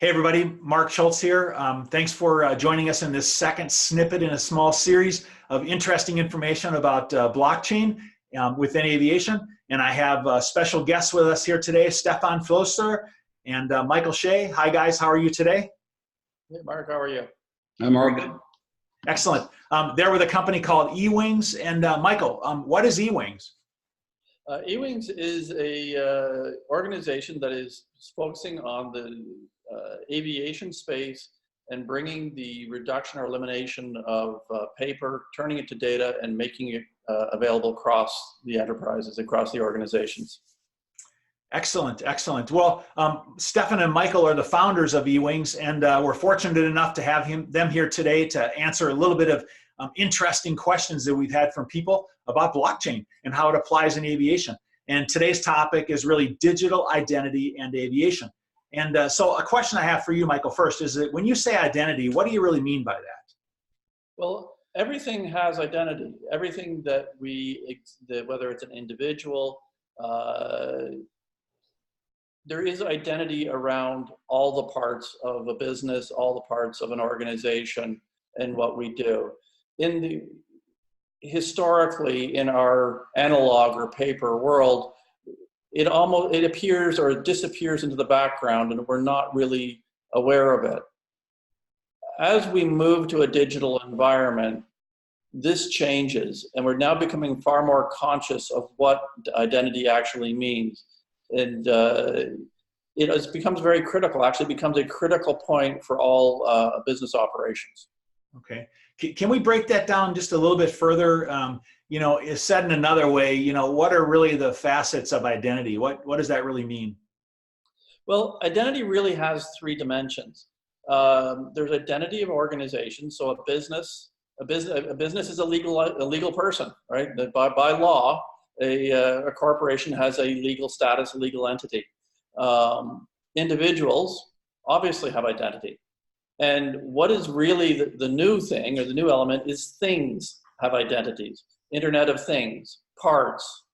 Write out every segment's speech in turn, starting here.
Hey everybody, Mark Schulz here. Thanks for joining us in this second snippet in a small series of interesting information about blockchain within aviation. And I have special guests with us here today, Stefan Floster and Michael Shea. Hi guys, how are you today? Hey Mark, how are you? Hi Mark. Very good. Excellent. They're with a company called eWings. And Michael, what is eWings? eWings is a organization that is focusing on the aviation space and bringing the reduction or elimination of paper, turning it to data, and making it available across the enterprises, across the organizations. Excellent, excellent. Well, Stefan and Michael are the founders of eWings, and we're fortunate enough to have them here today to answer a little bit of interesting questions that we've had from people about blockchain and how it applies in aviation. And today's topic is really digital identity and aviation. And so a question I have for you, Michael, first is that when you say identity, what do you really mean by that? Well, everything has identity. Everything that whether it's an individual, there is identity around all the parts of a business, all the parts of an organization, and what we do. Historically, in our analog or paper world, it appears or disappears into the background, and we're not really aware of it. As we move to a digital environment, this changes, and we're now becoming far more conscious of what identity actually means. And it becomes very critical, actually becomes a critical point for all business operations. Okay. Can we break that down just a little bit further? You know, is said in another way, you know, what are really the facets of identity? What does that really mean? Well, identity really has three dimensions. There's identity of organization. So a business is a legal person, right? By law, a corporation has a legal status, a legal entity. Individuals obviously have identity. And what is really the new thing, or the new element, is things have identities. Internet of Things, parts.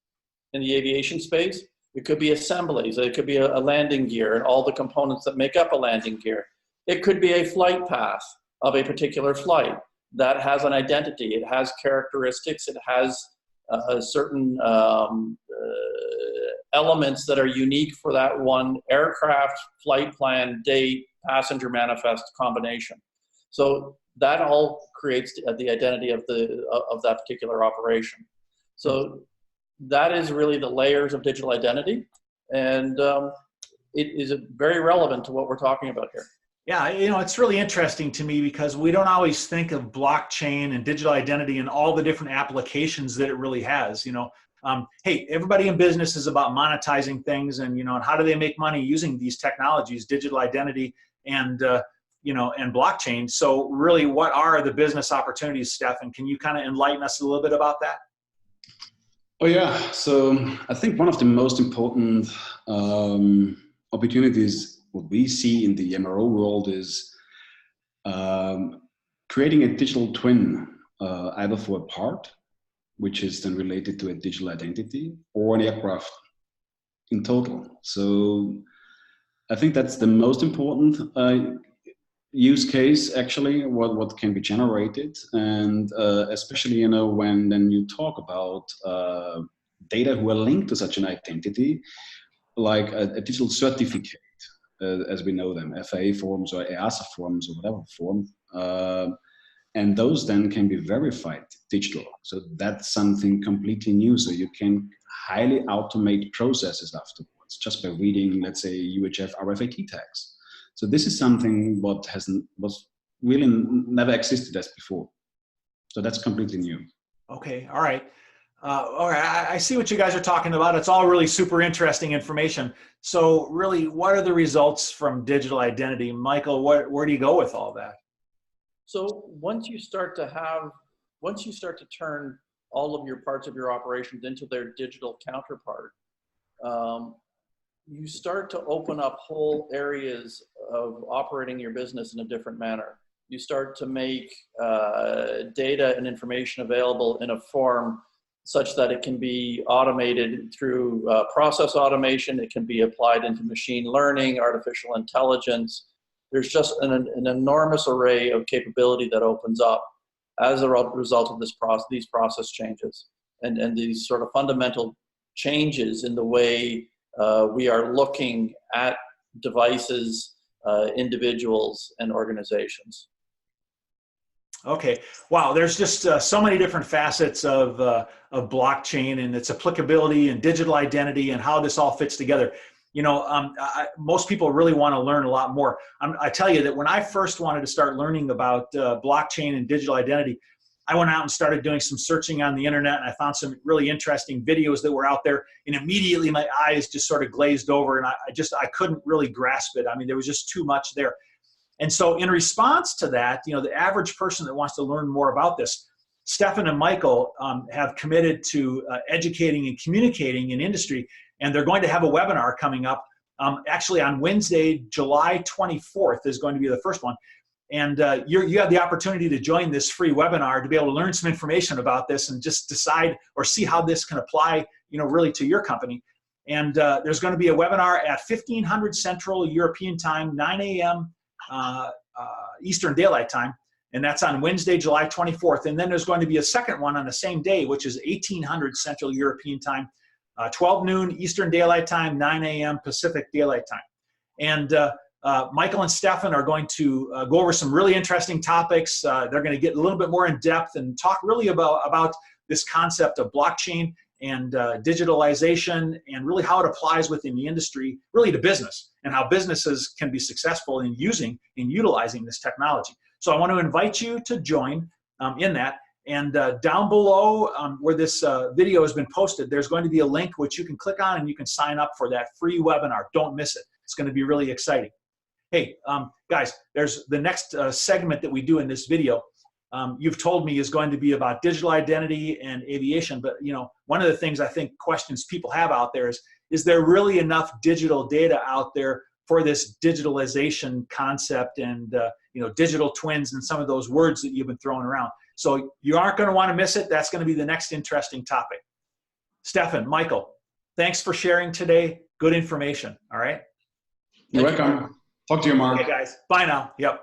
In the aviation space, it could be assemblies, it could be a landing gear and all the components that make up a landing gear. It could be a flight path of a particular flight that has an identity, it has characteristics, it has certain elements that are unique for that one aircraft, flight plan, date, passenger manifest combination. So that all creates the identity of that particular operation. So that is really the layers of digital identity, and it is very relevant to what we're talking about here. Yeah, you know, it's really interesting to me because we don't always think of blockchain and digital identity and all the different applications that it really has. You know, hey, everybody in business is about monetizing things, and you know, and how do they make money using these technologies, digital identity and you know, and blockchain. So really, what are the business opportunities, Stefan? Can you kind of enlighten us a little bit about that? Oh yeah, so I think one of the most important opportunities what we see in the MRO world is creating a digital twin, either for a part, which is then related to a digital identity, or an aircraft in total. So I think that's the most important use case, actually, what can be generated. And especially, you know, when then you talk about data who are linked to such an identity, like a digital certificate, as we know them, FAA forms or EASA forms or whatever form. And those then can be verified digital. So that's something completely new. So you can highly automate processes afterwards just by reading, let's say, UHF RFID tags. So this is something was really never existed as before. So that's completely new. Okay, all right. All right, I see what you guys are talking about. It's all really super interesting information. So really, what are the results from digital identity? Michael, where do you go with all that? So once you start to turn all of your parts of your operations into their digital counterpart, you start to open up whole areas of operating your business in a different manner. You start to make data and information available in a form such that it can be automated through process automation. It can be applied into machine learning, artificial intelligence. there's just an enormous array of capability that opens up as a result of these process changes and these sort of fundamental changes in the way we are looking at devices, individuals, and organizations. Okay. Wow. There's just so many different facets of blockchain and its applicability and digital identity and how this all fits together. You know, most people really want to learn a lot more. I tell you that when I first wanted to start learning about blockchain and digital identity, I went out and started doing some searching on the internet, and I found some really interesting videos that were out there, and immediately my eyes just sort of glazed over, and I couldn't really grasp it. I mean, there was just too much there. And so in response to that, you know, the average person that wants to learn more about this, Stefan and Michael have committed to educating and communicating in industry, and they're going to have a webinar coming up. Actually on Wednesday, July 24th is going to be the first one. And you have the opportunity to join this free webinar to be able to learn some information about this and just decide or see how this can apply, you know, really to your company. And there's going to be a webinar at 1500 Central European Time, 9 a.m. Eastern Daylight Time, and that's on Wednesday, July 24th. And then there's going to be a second one on the same day, which is 1800 Central European Time, 12 noon Eastern Daylight Time, 9 a.m. Pacific Daylight Time. And Michael and Stefan are going to go over some really interesting topics. They're going to get a little bit more in depth and talk really about this concept of blockchain and digitalization and really how it applies within the industry, really to business, and how businesses can be successful in using and utilizing this technology. So I want to invite you to join in that. And down below where this video has been posted, there's going to be a link which you can click on and you can sign up for that free webinar. Don't miss it. It's going to be really exciting. Hey, guys, there's the next segment that we do in this video. You've told me is going to be about digital identity and aviation, but you know, one of the things I think questions people have out there is there really enough digital data out there for this digitalization concept and you know, digital twins and some of those words that you've been throwing around. So you aren't going to want to miss it. That's going to be the next interesting topic. Stefan, Michael, thanks for sharing today. Good information. All right. You're welcome. Talk to you, Mark. Okay, guys. Bye now. Yep.